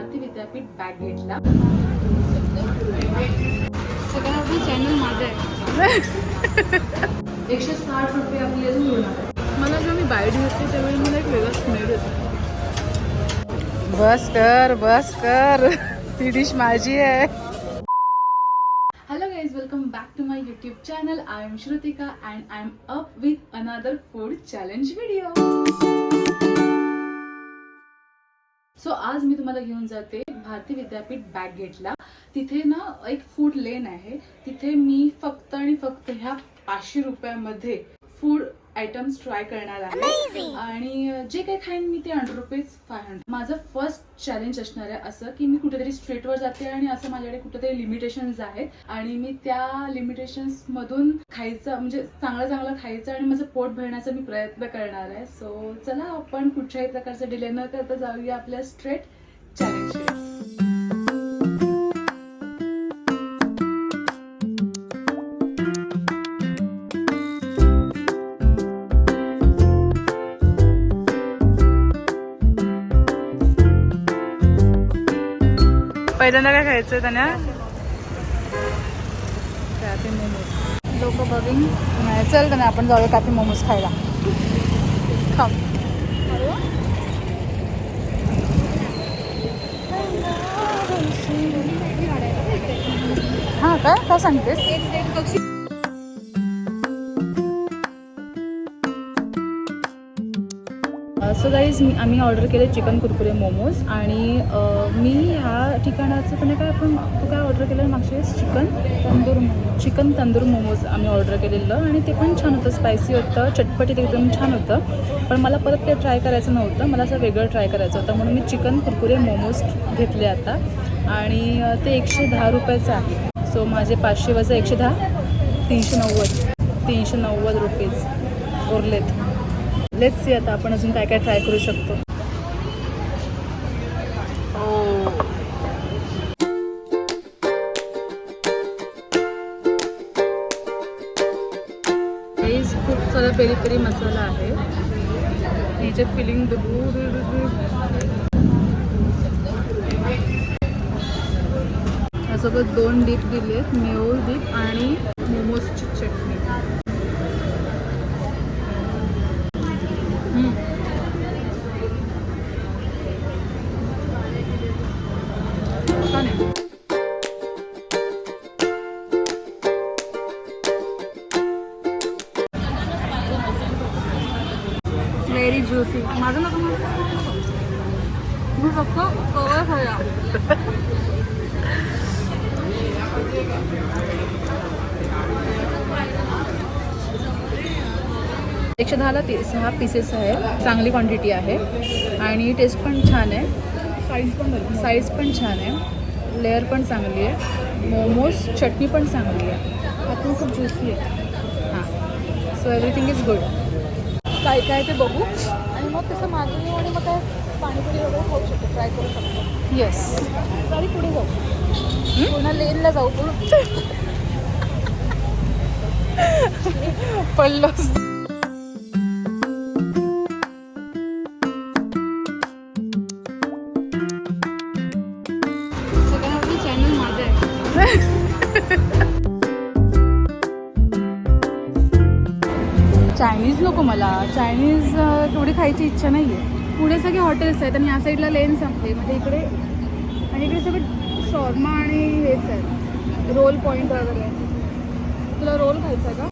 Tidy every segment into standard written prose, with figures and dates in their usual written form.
Bharati Vidyapeeth bag घेतला. सगळं channel माझं आहे. 160 रुपये आपली अजून उरणार आहे. मला जेव्हा मी बाईट घेते त्यावेळी मला एक वेगळा स्मेल येतो. बस कर ती डिश माझी आहे. Hello guys, welcome back to my YouTube channel. I am Shrutika and I am up with another food challenge video. So आज मी तुम्हाला घेऊन जाते भारती विद्यापीठ बॅग गेटला. तिथे ना एक फूड लेन आहे. तिथे मी फक्त आणि फक्त ह्या 500 रुपयामध्ये फूड आयटम्स ट्राय करणार आहे आणि जे काही खाईन मी ते ₹100 माझं फर्स्ट चॅलेंज असणार आहे असं की मी कुठेतरी स्ट्रीटवर जाते आणि असं माझ्याकडे कुठेतरी लिमिटेशन्स आहेत आणि मी त्या लिमिटेशन्स मधून खायचं म्हणजे चांगलं खायचं आणि माझं पोट भरण्याचा मी प्रयत्न करणार आहे. सो चला आपण कुठल्याही प्रकारचा डिले न करता जाऊया आपल्या स्ट्रेट चॅलेंजकडे. पहिल्यांदा काय खायचं त्यांना कॅफे मोमोज. लोक बघीन नाही चल त्यांना आपण जाऊया कॅफे मोमोज खायला. हां काय सांगतेस. सो गाईज आम्ही ऑर्डर केले चिकन कुरकुरे मोमोज आणि मी ह्या ठिकाणाचं तुम्ही काय तू काय ऑर्डर केलं मागच्या वेळेस चिकन तंदूर मोमोज आम्ही ऑर्डर केलेलं आणि ते पण छान होतं. स्पायसी होतं, चटपटीत एकदम छान होतं. पण मला परत ते ट्राय करायचं नव्हतं, मला असं वेगळं ट्राय करायचं होतं म्हणून मी चिकन कुरकुरे मोमोज घेतले आता आणि ते 110 रुपयाचं आहे. सो माझे 500 वजा 110 390 रुपीज उरलेत. लेट्स सी आता आपण अजून काय काय ट्राय करू शकतो. खूप सारा पेरी पेरी मसाला आहे. ह्याचे फिलिंग यासोबत 2 डीप दिलेत, मेयो डीप आणि मोमोजची चटणी. Very juicy. माझं नको मी फक्त कवर खाऊया. 110ला 6 पीसेस आहे. चांगली क्वांटिटी आहे आणि टेस्ट पण छान आहे. साईज पण छान आहे. लेअर पण चांगली आहे. मोमोज चटणी पण चांगली आहे. आतून खूप ज्युसी आहे. हां सो एव्हरीथिंग इज गुड. काय काय ते बघू आणि मग तसं मागून येऊ आणि मग काय पाणीपुरी वगैरे खाऊ शकतो, ट्राय करू शकतो. येस गाडी पुढे जाऊ, पुन्हा लेनला जाऊ. पडलो. सगळ्यांना चॅनल माझं आहे. चायनीज नको मला. चायनीज तेवढी खायची इच्छा नाही आहे. पुढे सगळे हॉटेल्स आहेत आणि या साईडला लेन संपले. म्हणजे इकडे सगळे शॉर्मा आणि हेच आहेत, रोल पॉईंट वगैरे. तुला रोल खायचा आहे का?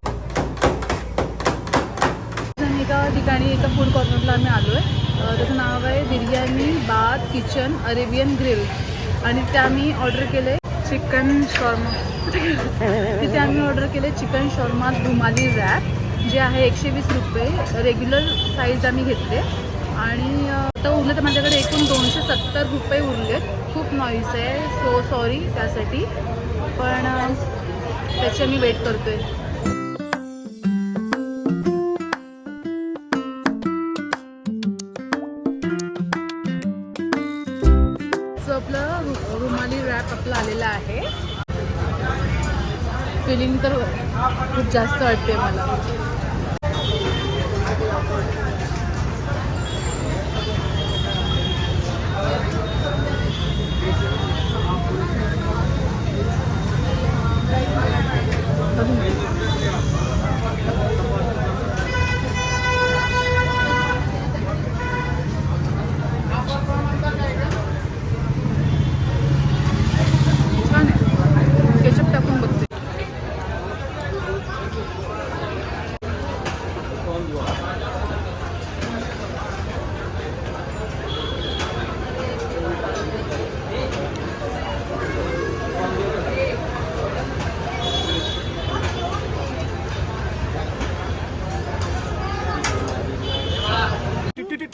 एका ठिकाणी एका फूड कॉर्नरला आम्ही आलो आहे. त्याचं नाव आहे बिर्याणी बात किचन अरेबियन ग्रिल आणि ते आम्ही ऑर्डर केले चिकन शॉर्मा. तिथे आम्ही ऑर्डर केले चिकन शॉर्मा रुमाली रॅप जे आहे 120 रुपये. रेग्युलर साईज आम्ही घेतले आणि आता उरले तर माझ्याकडे एकूण 270 रुपये उरलेत. खूप नॉईस आहे, सो सॉरी त्यासाठी, पण त्याची आम्ही वेट करतोय. सो आपलं रुमाली रॅप आपलं आलेला आहे. फिलिंग तर खूप जास्त वाटते मला.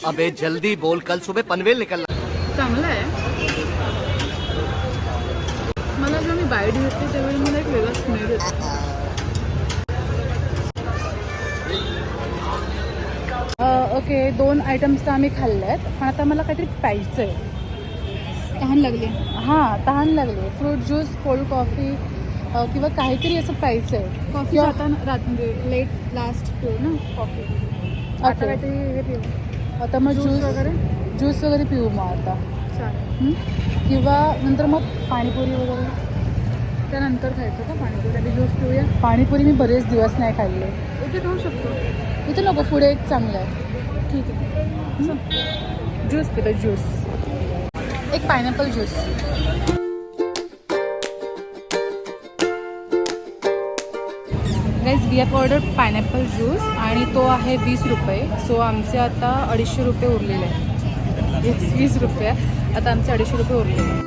अबे जल्दी बोल, कल सुबह पनवेल निकलना। चांगलं आहे. मला जेव्हा मी बाईट घेते त्यावेळी मला एक वेगळा स्मेल येतो. ओके, 2 आयटम्स तर आम्ही खाल्ले आहेत, पण आता मला काहीतरी प्यायचं आहे. तहान लागली. हां, तहान लागली. फ्रूट ज्यूस, कोल्ड कॉफी किंवा काहीतरी असं प्यायचं आहे. कॉफी किंवा- आता रात्री लेट लास्ट पिऊ ना कॉफी. आता ओके. काहीतरी हे पिऊ. आता मग ज्यूस वगैरे ज्यूस वगैरे पिऊ मग आता. चालेल. किंवा नंतर मग पाणीपुरी वगैरे. त्यानंतर खायचं का पाणीपुरी? आधी ज्यूस पिऊया. पाणीपुरी मी बरेच दिवस नाही खाल्ले. इथे खाऊ शकतो. इथे नको, पुढे एक चांगलं आहे. ठीक आहे. ज्यूस पितो, ज्यूस. एक pineapple juice. Guys, we have order pineapple juice आणि तो आहे 20 रुपये. सो आमचे आता 250 रुपये उरलेले आहे. 20 रुपये आता आमचे 250 रुपये उरलेले आहे.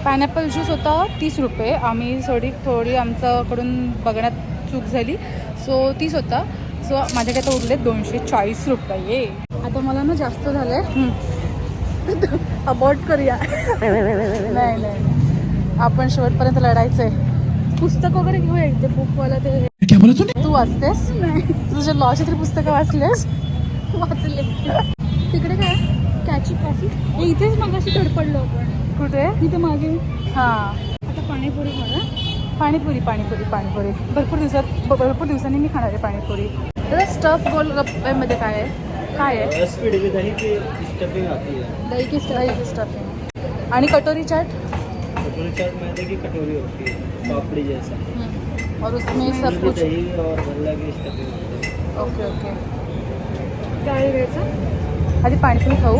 पायनॅपल ज्यूस होता 30 रुपये. आम्ही थोडी आमच्याकडून बघण्यात चूक झाली, सो 30 होता. सो माझ्याकडे आता उरले 240 रुपये. आता मला ना जास्त झालंय. अबॉर्ट करूया. नाही, आपण शेवटपर्यंत लढायचंय. पुस्तक वगैरे घेऊया. इथे बुकवाला ते तू वाचतेस? तुझ्या लॉची तरी पुस्तकं वाचलेस? वाचले. तिकडे काय कॅची कॉफी. इथेच मगाशी धडपडलो आपण. कुठे? इथे मागे. हां, आता पाणीपुरी खाऊया. पाणीपुरी. भरपूर दिवसांनी मी खाणार आहे पाणीपुरी. तर स्टफ गोलगप्प्यामध्ये काय आहे? स्पीड में दही की स्टफिंग आती है। दही की दही स्टफिंग. आणि कटोरी चाट. कटोरी चाट मैदे की कटोरी होती है, पापड़ी जैसा। और उसमें सब उसमें कुछ. दही और भल्ला की स्टफिंग होती है। ओके. काय घ्यायचं? आधी पाणीपुरी खाऊ.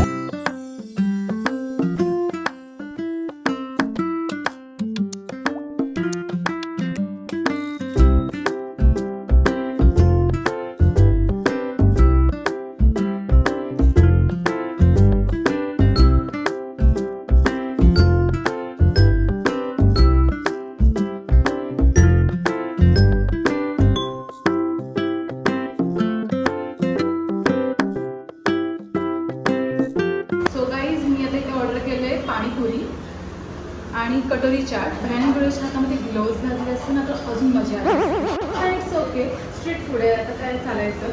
पाणीपुरी आणि कटोरी चाट. भयानक वेळेस हातामध्ये ग्लोव्ज घातले असते ना तर अजून मजा आली. इट्स ओके, स्ट्रीट फूड आहे, आता काय चालायचं.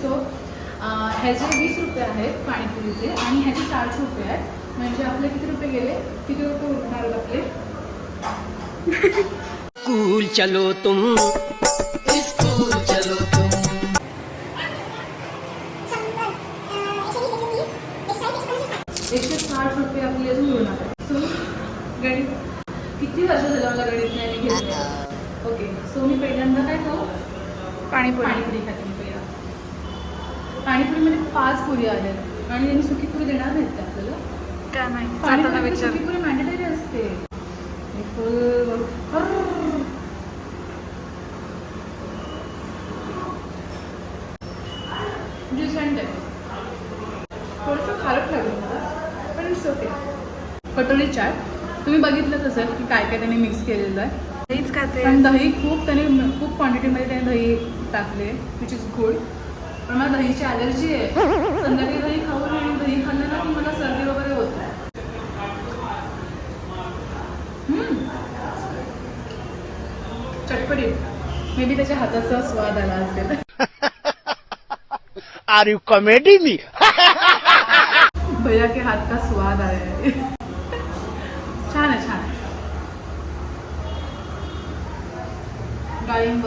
सो ह्याचे 20 रुपये आहेत पाणीपुरीचे आणि ह्याचे 60 रुपये आहेत. म्हणजे आपले किती रुपये गेले? किती रुपये उरणार आपले? स्कूल चलो तुम, स्कूल चलो तुम. 160 रुपये आपली अजून उरणार आहे. सो गणित किती वर्ष झालं मला गणित नाही घेतलं. ओके, सो मी पहिल्यांदा काय खाऊ? पाणीपुरी खाते मी पहिला. पाणीपुरीमध्ये 5 पुरी आहेत आणि त्यांनी सुकी पुरी देणार नाहीत का आपल्याला? काय माहिती. पाणीपुरी सुकी पुरी मॅन्डेटरी असते. डिसेंट आहे. थोडंसं खारट लागलं मला, पण इट्स ओके. कटोरी चाट तुम्ही बघितलंच असेल की काय काय त्याने मिक्स केलेलं आहे. दहीच खाते. पण दही खूप क्वांटिटीमध्ये त्याने दही टाकले, विच इज गुड. पण मला दहीची ॲलर्जी आहे. संध्याकाळी दही खाऊन आणि दही खाल्लं ना की मला सर्दी वगैरे होतं. चटपटीत. मे बी त्याच्या हाताचा स्वाद आला असेल. Are you comedy me? भैया के हात का स्वाद आया है. छान आहे, छान आहे. डाळिंब.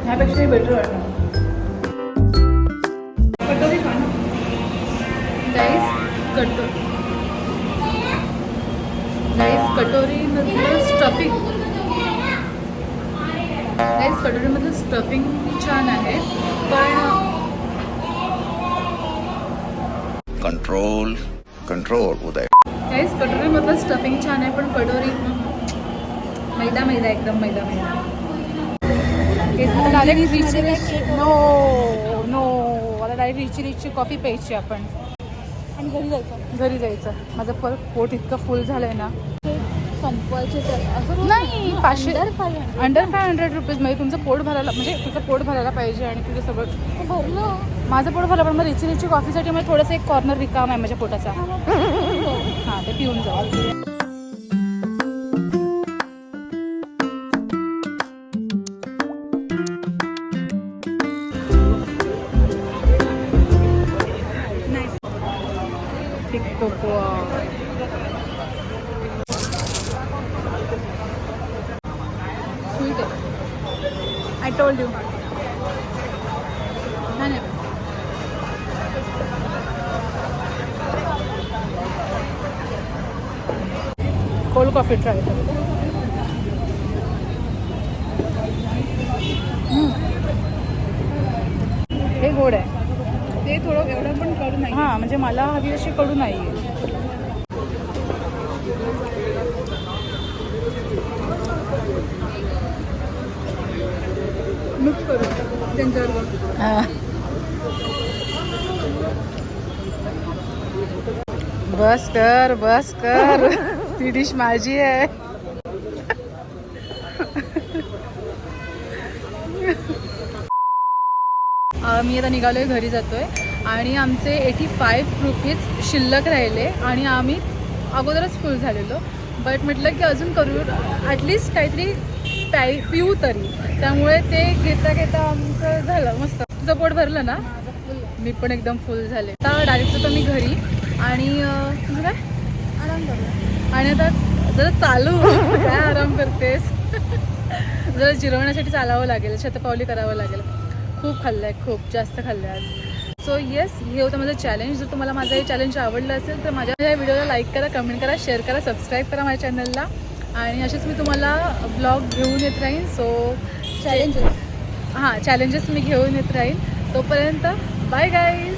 ह्यापेक्षाही बेटर वाटतं. कटोरी खान गाईस, कटोरी कटोरीमधलं स्टफिंग गाईस, कटोरीमधलं स्टफिंग छान आहे, पण कंट्रोल कंट्रोल उदय. गाईस कटोरीमधलं स्टफिंग छान आहे, पण कटोरी मैदा मैदा एकदम मैदा मैदा. मला डायरेक्ट रिची कॉफी प्यायची आपण आणि घरी जायचं. माझं पोट इतकं फुल झालंय ना. संपवायचे तर असं नाही, 500 500 अंडर 500 रुपीज मध्ये तुमचं पोट भरायला, म्हणजे तुझं पोट भरायला पाहिजे आणि तुझं सगळं. भरलं. माझं पोट भरलं, पण मग रिची कॉफीसाठी मला थोडंसं एक कॉर्नर रिकाम आहे माझ्या पोटाचा. हां, ते पिऊन जाऊ. स्वीट आहे. I told you. छान आहे. कोल्ड कॉफी ट्राय कर. हे गोड आहे. ते थोडं एवढं पण कडू नाही. हां, म्हणजे मला हवी अशी कडू नाही आहे. मिक्स करू त्यांच्याबरोबर. बस कर ती डिश माझी आहे. मी आता निघालोय, घरी जातोय आणि आमचे 85 रुपीज शिल्लक राहिले आणि आम्ही अगोदरच फुल झालेलो. बट म्हटलं की अजून करू, ॲटलिस्ट काहीतरी पिऊ तरी. त्यामुळे ते घेता आमचं झालं मस्त. तुझं पोट भरलं ना? मी पण एकदम फुल झाले. आता डायरेक्ट होतं मी घरी आणि तुझं काय आराम करूया. आणि आता जरा चालू काय आराम करतेस. जरा जिरवण्यासाठी चालावं लागेल, शतपावली करावं लागेल. खूप खाल्लं आहे, खूप जास्त खाल्लं आहे आज. सो येस, हे होतं माझं चॅलेंज. जर तुम्हाला माझं हे चॅलेंज आवडलं असेल तर माझ्या या व्हिडिओला लाईक करा, कमेंट करा, शेअर करा, सबस्क्राईब करा माझ्या चॅनलला. आणि असेच मी तुम्हाला ब्लॉग घेऊन येत राहीन. सो चॅलेंजेस मी घेऊन येत राहीन. तोपर्यंत बाय गाईज.